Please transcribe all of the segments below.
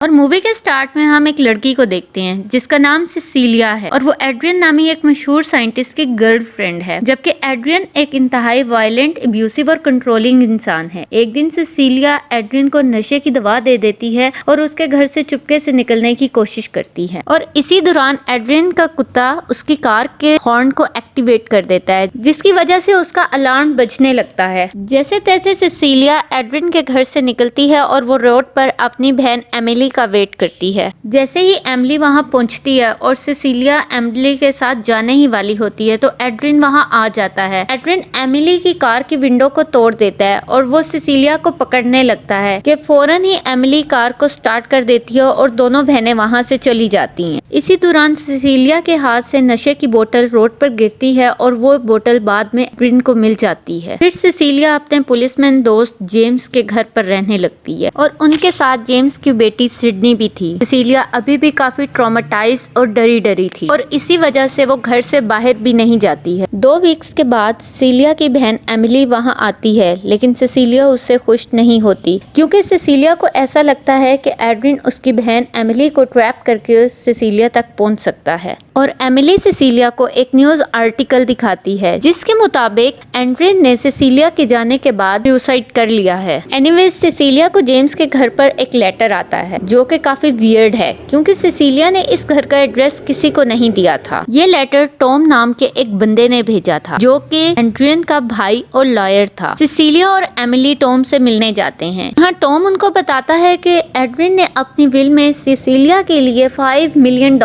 और मूवी के स्टार्ट में हम एक लड़की को देखते हैं जिसका नाम सिसिलिया है और वो एड्रियन नामी एक मशहूर साइंटिस्ट की गर्लफ्रेंड है, जबकि एड्रियन एक इंतहाई वायलेंट, एब्यूसिव और कंट्रोलिंग इंसान है। एक दिन सिसिलिया एड्रियन को नशे की दवा दे देती है और उसके घर से चुपके से निकलने की कोशिश करती है और इसी दौरान एड्रियन का कुत्ता उसकी कार के हॉर्न को एक्टिवेट कर देता है, जिसकी वजह से उसका अलार्म बजने लगता है। जैसे तैसे सिसिलिया एड्रियन के घर से निकलती है और वो रोड पर अपनी बहन एमिली का वेट करती है। जैसे ही एमिली वहां पहुंचती है और सिसिलिया एमिली के साथ जाने ही वाली होती है तो एड्रियन वहां आ जाता है। एड्रियन एमिली की कार की विंडो को तोड़ देता है और वो सिसिलिया को पकड़ने लगता है कि फौरन ही एमिली कार को स्टार्ट कर देती है और दोनों बहनें वहां से चली जाती हैं। इसी दौरान सिसिलिया के हाथ से नशे की बोतल रोड पर गिरती है और वो बोतल बाद में एड्रियन को मिल जाती है। फिर सिसिलिया अपने पुलिसमैन दोस्त जेम्स के घर पर रहने लगती है और उनके साथ जेम्स की बेटी सिडनी भी थी। सिसिलिया अभी भी काफी ट्रॉमेटाइज और डरी डरी थी और इसी वजह से वो घर से बाहर भी नहीं जाती है। 2 वीक्स के बाद सिसिलिया की बहन एमिली वहां आती है, लेकिन सिसिलिया उससे खुश नहीं होती क्योंकि सिसिलिया को ऐसा लगता है कि एड्रियन उसकी बहन एमिली को ट्रैप करके सिसिलिया तक पहुंच सकता है। और एमिली सिसिलिया को एक न्यूज आर्टिकल दिखाती है जिसके मुताबिक एड्रियन ने सिसिलिया के जाने के बाद सुसाइड कर लिया है। एनीवेज सिसिलिया को जेम्स के घर पर एक लेटर आता है जो कि काफी वियर्ड है क्योंकि सिसिलिया ने इस घर का एड्रेस किसी को नहीं दिया था। ये लेटर टॉम नाम के एक बंदे ने भेजा था जो कि एड्रियन का भाई और लॉयर था। सिसिलिया और एमिली टॉम से मिलने जाते हैं। यहाँ टॉम उनको बताता है कि एड्रियन ने अपनी विल में सिसिलिया के लिए $5 मिलियन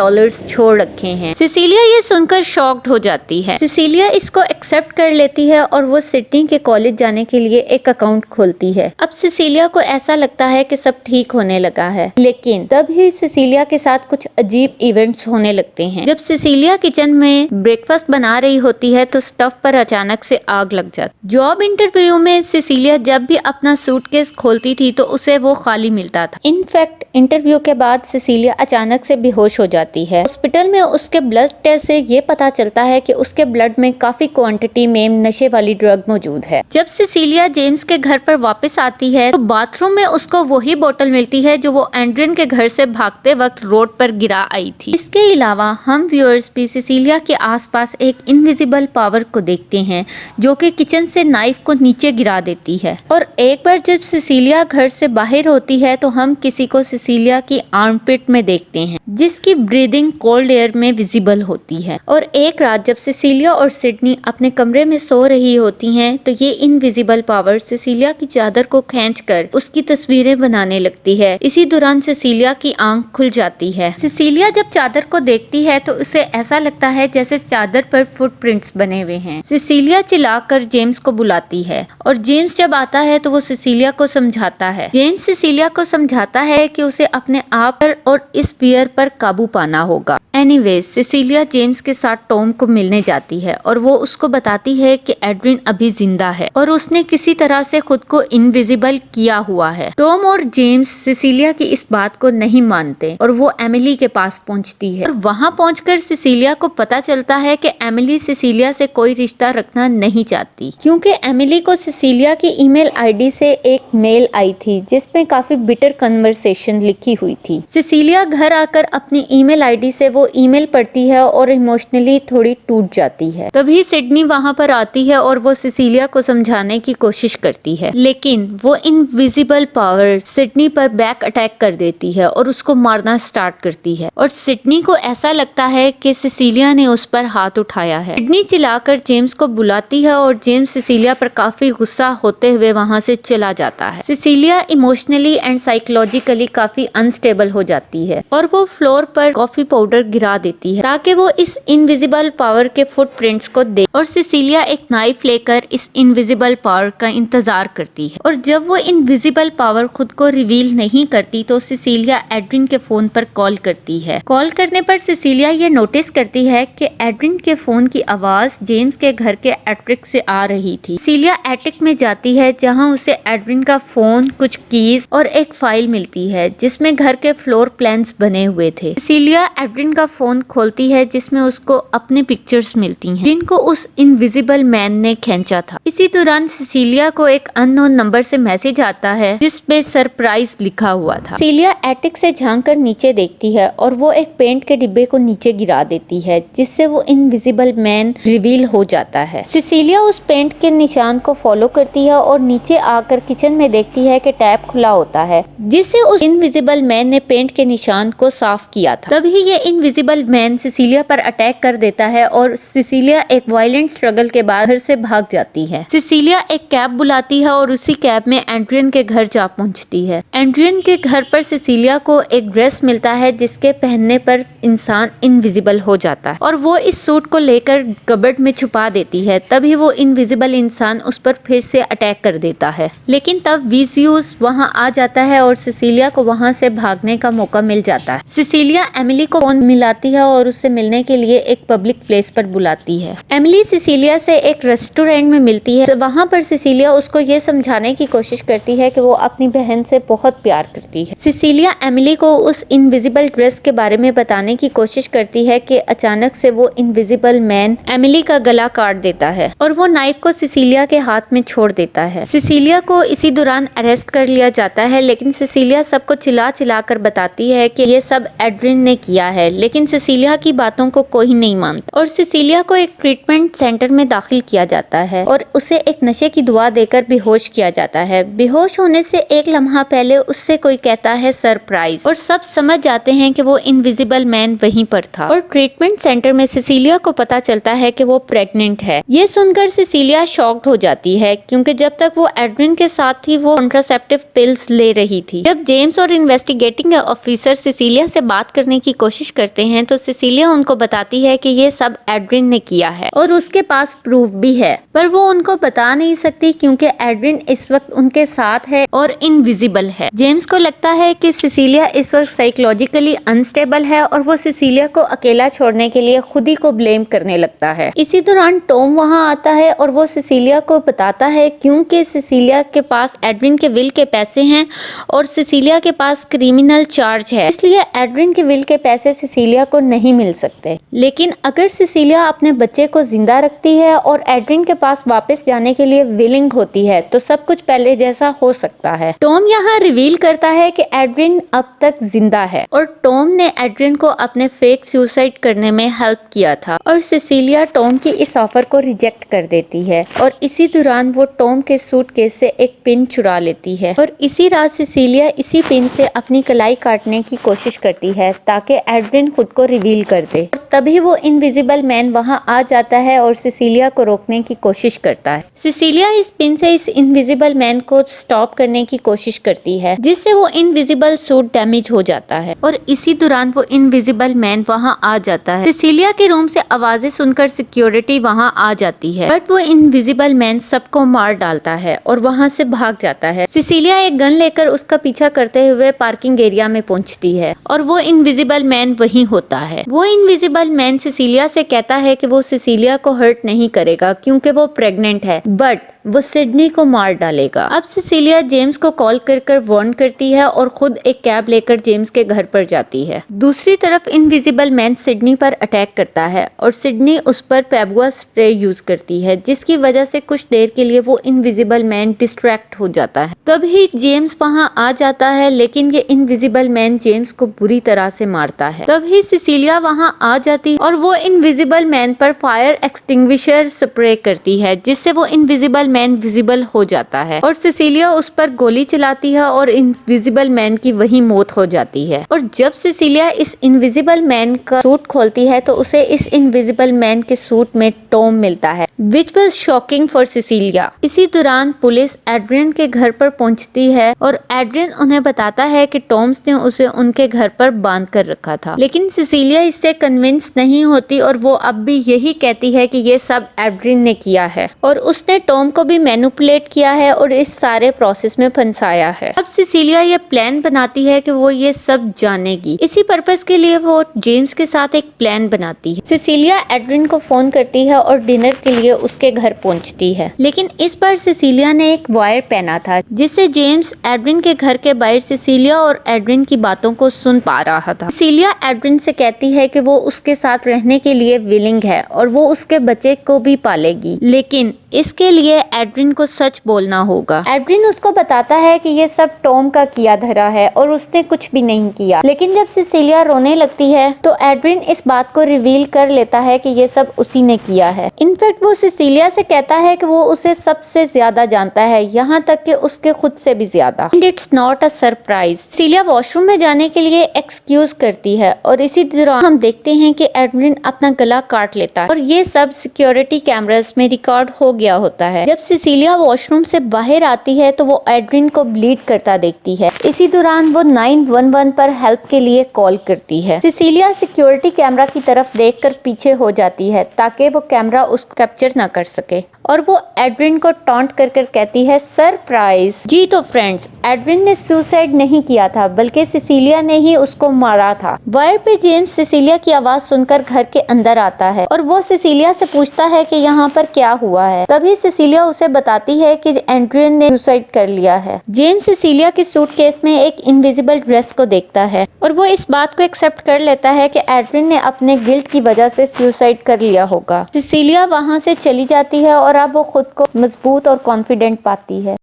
छोड़ रखे हैं। सिसिलिया ये सुनकर शॉक्ड हो जाती है। सिसिलिया इसको एक्सेप्ट कर लेती है और वो सिडनी के कॉलेज जाने के लिए एक अकाउंट खोलती है। अब सिसिलिया को ऐसा लगता है कि सब ठीक होने लगा है, लेकिन तभी सिसिलिया के साथ कुछ अजीब इवेंट्स होने लगते हैं। जब सिसिलिया किचन में ब्रेकफास्ट बना रही होती है तो स्टफ पर अचानक से आग लग जाती। जॉब इंटरव्यू में सिसिलिया जब भी अपना सूटकेस खोलती थी तो उसे वो खाली मिलता था। इनफैक्ट इंटरव्यू के बाद सिसिलिया अचानक से बेहोश हो जाती है। हॉस्पिटल में उसके ब्लड टेस्ट से ये पता चलता है कि उसके ब्लड में काफी क्वांटिटी में नशे वाली ड्रग मौजूद है। जब सिसिलिया जेम्स के घर पर वापस आती है तो बाथरूम में उसको वही बोतल मिलती है जो वो एड्रियन के घर से भागते वक्त रोड पर गिरा आई थी। इसके अलावा हम व्यूअर्स भी सिसिलिया के आसपास एक इनविजिबल पावर को देखते हैं जो कि किचन से नाइफ को नीचे गिरा देती है। और एक बार जब सिसिलिया घर से बाहर होती है तो हम किसी को सिसिलिया की आर्मपिट में देखते हैं जिसकी ब्रीदिंग कोल्ड एयर में विजिबल होती है। और एक रात जब सिसिलिया और सिडनी अपने कमरे में सो रही होती हैं तो ये इनविजिबल पावर सिसिलिया की चादर को खींचकर उसकी तस्वीरें बनाने लगती है। इसी दौरान सिसिलिया की आंख खुल जाती है। सिसिलिया जब चादर को देखती है तो उसे ऐसा लगता है जैसे चादर पर फुटप्रिंट्स बने हुए हैं। सिसिलिया चिल्लाकर जेम्स को बुलाती है और जेम्स जब आता है तो वो सिसिलिया को समझाता है। जेम्स सिसिलिया को समझाता है कि उसे अपने आप पर और इस फियर पर काबू पाना होगा। एनीवेज सिसिलिया जेम्स के साथ टॉम को मिलने जाती है और वो उसको बताती है कि एड्रियन अभी जिंदा है और उसने किसी तरह से खुद को इनविजिबल किया हुआ है। टॉम और जेम्स सिसिलिया की इस बात को नहीं मानते और वो एमिली के पास पहुंचती है और वहां पहुंचकर सिसिलिया को पता चलता है कि एमिली सिसिलिया से कोई रिश्ता रखना नहीं चाहती क्योंकि एमिली को सिसिलिया की ईमेल आईडी से एक मेल आई थी जिसमें काफी बिटर कन्वर्सेशन लिखी हुई थी। सिसिलिया घर आकर अपनी ईमेल आईडी से वो ईमेल पढ़ती है और इमोशनली थोड़ी टूट जाती है। तभी सिडनी वहां पर आती है और वो सिसिलिया को समझाने की कोशिश करती है, लेकिन वो इनविजिबल पावर सिडनी पर बैक अटैक कर देती है और उसको मारना स्टार्ट करती है और सिडनी को ऐसा लगता है कि सिसिलिया ने उस पर हाथ उठाया है। सिडनी चिल्लाकर जेम्स को बुलाती है और जेम्स सिसिलिया पर काफी गुस्सा होते हुए वहां से चला जाता है। सिसिलिया इमोशनली एंड साइकोलॉजिकली काफी अनस्टेबल हो जाती है और वो फ्लोर पर कॉफी पाउडर गिरा देती है ताकि वो इस इनविजिबल पावर के फुटप्रिंट्स को देखे। और सिसिलिया एक नाइफ लेकर इस इनविजिबल पावर का इंतजार करती है और जब वो इनविजिबल पावर खुद को रिवील नहीं करती तो सिसिलिया एड्रियन के फोन पर कॉल करती है। कॉल करने पर सिसिलिया ये नोटिस करती है कि एड्रियन के फोन की आवाज जेम्स के घर के एट्रिक से आ रही थी। सिसिलिया एटिक में जाती है जहाँ उसे एड्रियन का फोन, कुछ कीज और एक फाइल मिलती है जिसमें घर के फ्लोर प्लान्स बने हुए थे। सिसिलिया एड्रियन का फोन खोलती है जिसमें उसको अपने पिक्चर्स मिलती हैं जिनको उस इनविजिबल मैन ने खींचा था। इसी दौरान सिसिलिया को एक अननोन नंबर से मैसेज आता है जिस पे सरप्राइज लिखा हुआ था। सिसिलिया एटिक से झांककर नीचे देखती है और वो एक पेंट के डिब्बे को नीचे गिरा देती है जिससे वो इनविजिबल मैन रिवील हो जाता है। सिसिलिया उस पेंट के निशान को फॉलो करती है और नीचे आकर किचन में देखती है कि टैप खुला होता है जिससे उस इनविजिबल मैन ने पेंट के निशान को साफ किया था। तभी ये इनविजिबल मैन सिसिलिया पर अटैक कर देता है और सिसिलिया एक वायलेंट स्ट्रगल के बाद घर से भाग जाती है। सिसिलिया एक कैब बुलाती है और उसी कैब में एड्रियन के घर जा पहुंचती है। एड्रियन के घर पर सिसिलिया को एक ड्रेस मिलता है जिसके पहनने पर इंसान इनविजिबल हो जाता है और वो इस सूट को लेकर कबर्ड में छुपा देती है। तभी वो इनविजिबल इंसान उस पर फिर से अटैक कर देता है, लेकिन तब विजियस वहां आ जाता है और सिसिलिया को वहां से भागने का मौका मिल जाता है। सिसिलिया एमिली को फोन मिलाती है और उससे मिलने के लिए एक पब्लिक प्लेस पर बुलाती है। एमिली सिसिलिया से एक रेस्टोरेंट में मिलती है। वहां पर सिसिलिया उसको ये समझाने की कोशिश करती है कि वो अपनी बहन से बहुत प्यार करती है। सिसिलिया एमिली को उस इनविजिबल ड्रेस के बारे में बताने की कोशिश करती है कि अचानक से वो इनविजिबल मैन एमिली का गला काट देता है और वो नाइफ को सिसिलिया के हाथ में छोड़ देता है। सिसिलिया को इसी दौरान अरेस्ट कर लिया जाता है, लेकिन सिसिलिया सबको चिल्ला चिल्ला कर बताती है कि ये सब एड्रियन ने किया है, लेकिन सिसिलिया की बातों को कोई नहीं मानता और सिसिलिया को एक ट्रीटमेंट सेंटर में दाखिल किया जाता है और उसे एक नशे की दवा देकर बेहोश किया जाता है। बेहोश होने से एक लम्हा पहले उससे कोई कहता है सरप्राइज और सब समझ जाते हैं कि वो इनविजिबल मैन वहीं पर था और ट्रीटमेंट सेंटर में सिसिलिया को पता चलता है कि वो प्रेग्नेंट है। ये सुनकर सिसिलिया शॉक्ड हो जाती है क्योंकि जब तक वो एड्रियन के साथ ही वो कॉन्ट्रासेप्टिव पिल्स ले रही थी। जब जेम्स और इन्वेस्टिगेटिंग ऑफिसर सिसिलिया से बात करने की कोशिश करते हैं तो सिसिलिया उनको बताती है कि ये सब एड्रियन ने किया है और उसके पास प्रूफ भी है, पर वो उनको बता नहीं सकती क्योंकि एड्रियन इस वक्त उनके साथ है और इनविजिबल है। जेम्स को लगता है कि सिसिलिया इस वक्त साइकोलॉजिकली अनस्टेबल है और वो सिसिलिया को अकेला छोड़ने के लिए खुद ही को ब्लेम करने लगता है। इसी दौरान टॉम वहां आता है और वो सिसिलिया को बताता है क्योंकि सिसिलिया के पास एड्रियन के विल के पैसे हैं और सिसिलिया के पास क्रिमिनल चार्ज है, इसलिए एड्रियन के विल के पैसे सिसिलिया को नहीं मिल सकते। लेकिन अगर सिसिलिया अपने बच्चे को जिंदा रखती है और एड्रियन के पास वापस जाने के लिए विलिंग होती है तो सब कुछ पहले जैसा हो सकता है। टॉम यहाँ रिवील करता है कि एड्रियन अब तक जिंदा है और टॉम ने एड्रियन को अपने फेक सुसाइड करने में हेल्प किया था और सिसिलिया टॉम की इस ऑफर को रिजेक्ट कर देती है और इसी दौरान वो टॉम के सूटकेस से एक पिन चुरा लेती है और इसी रात सिसिलिया इसी पिन से अपनी कलाई काटने की कोशिश करती है ताकि एड्रियन खुद को रिवील कर दे। तभी वो इनविजिबल मैन वहां आ जाता है और सिसिलिया को रोकने की कोशिश करता है। सिसिलिया इस पिन से इस इनविजिबल मैन को स्टॉप करने की कोशिश करती है जिससे वो इनविजिबल सूट डैमेज हो जाता है और इसी दौरान वो इनविजिबल मैन वहां आ जाता है। सिसिलिया के रूम से आवाजें सुनकर सिक्योरिटी वहां आ जाती है, बट वो इनविजिबल मैन सबको मार डालता है और वहां से भाग जाता है। सिसिलिया एक गन लेकर उसका पीछा करते हुए पार्किंग एरिया में पहुंचती है और वो इनविजिबल मैन वहीं होता है। वो इनविजिबल मैन सिसिलिया से कहता है कि वो सिसिलिया को हर्ट नहीं करेगा क्योंकि वो प्रेग्नेंट है, बट वो सिडनी को मार डालेगा। अब सिसिलिया जेम्स को कॉल कर वार्न करती है और खुद एक कैब लेकर जेम्स के घर पर जाती है। दूसरी तरफ इनविजिबल मैन सिडनी पर अटैक करता है और सिडनी उस पर पेबुआ स्प्रे यूज करती है जिसकी वजह से कुछ देर के लिए वो इनविजिबल मैन डिस्ट्रैक्ट हो जाता है। तभी जेम्स वहां आ जाता है, लेकिन ये इनविजिबल मैन जेम्स को बुरी तरह से मारता है। तभी सिसिलिया वहां आ जाती और वो इनविजिबल मैन पर फायर एक्सटिंग्विशर स्प्रे करती है जिससे वो इनविजिबल मैन विजिबल हो जाता है और सिसिलिया उस पर गोली चलाती है और इनविजिबल मैन की वही मौत हो जाती है। और जब सिसिलिया इस इनविजिबल मैन का सूट खोलती है तो उसे इस इनविजिबल मैन के सूट में टॉम मिलता है, which was shocking for Sicilia. इसी दौरान पुलिस एड्रियन के घर पर पहुंचती है और एड्रियन उन्हें बताता है कि टॉम्स ने उसे उनके घर पर बांध कर रखा था, लेकिन सिसिलिया इससे कन्विंस नहीं होती और वो अब भी यही कहती है कि ये सब एड्रियन ने किया है और उसने टॉम को भी मैनिपुलेट किया है और इस सारे प्रोसेस में फंसाया है। अब सिसिलिया ये प्लान बनाती है कि वो ये सब जानेगी। इसी पर्पस के लिए वो जेम्स के साथ एक प्लान बनाती है। सिसिलिया एड्रिन को फोन करती है और डिनर के लिए उसके घर पहुंचती है, लेकिन इस बार सिसिलिया ने एक वायर पहना था जिससे जेम्स एड्रिन के घर के बाहर सिसिलिया और एड्रिन की बातों को सुन पा रहा था। सिसिलिया एड्रिन से कहती है कि वो उसके साथ रहने के लिए विलिंग है और वो उसके बच्चे को भी पालेगी, लेकिन इसके लिए एड्रिन को सच बोलना होगा। एड्रिन उसको बताता है कि ये सब टॉम का किया धरा है और उसने कुछ भी नहीं किया, लेकिन जब सिसिलिया रोने लगती है तो एड्रिन इस बात को रिवील कर लेता है कि ये सब उसी ने किया है। इनफैक्ट वो सिसिलिया से कहता है कि वो उसे सबसे ज्यादा जानता है, यहाँ तक कि उसके खुद से भी ज्यादा। And it's not a surprise. Sicilia washroom में जाने के लिए एक्सक्यूज करती है और इसी दौरान हम देखते हैं कि एड्रिन अपना गला काट लेता है और ये सब सिक्योरिटी कैमरास में रिकॉर्ड हो गया होता है। जब सिसिलिया वॉशरूम से बाहर आती है तो वो एड्रिन को ब्लीड करता देखती है। इसी दौरान वो 911 पर हेल्प के लिए कॉल करती है। सिसिलिया सिक्योरिटी कैमरा की तरफ देखकर पीछे हो जाती है ताकि वो कैमरा उसको कैप्चर ना कर सके और वो एड्रिन को टॉन्ट कर कहती है सरप्राइज। जी तो फ्रेंड्स, एड्रिन ने सुसाइड नहीं किया था बल्कि सिसिलिया ने ही उसको मारा था। वायर पे जेम्स सिसिलिया की आवाज सुनकर घर के अंदर आता है और वो सिसिलिया से पूछता है कि यहाँ पर क्या हुआ है। तभी सिसिलिया उसे बताती है कि एड्रिन ने सुसाइड कर लिया है। जेम्स सिसिलिया की सूटकेस में एक इनविजिबल ड्रेस को देखता है और वो इस बात को एक्सेप्ट कर लेता है कि एड्रिन ने अपने गिल्ट की वजह से सुसाइड कर लिया होगा। सिसिलिया वहाँ से चली जाती है और अब वो खुद को मजबूत और कॉन्फिडेंट पाती है।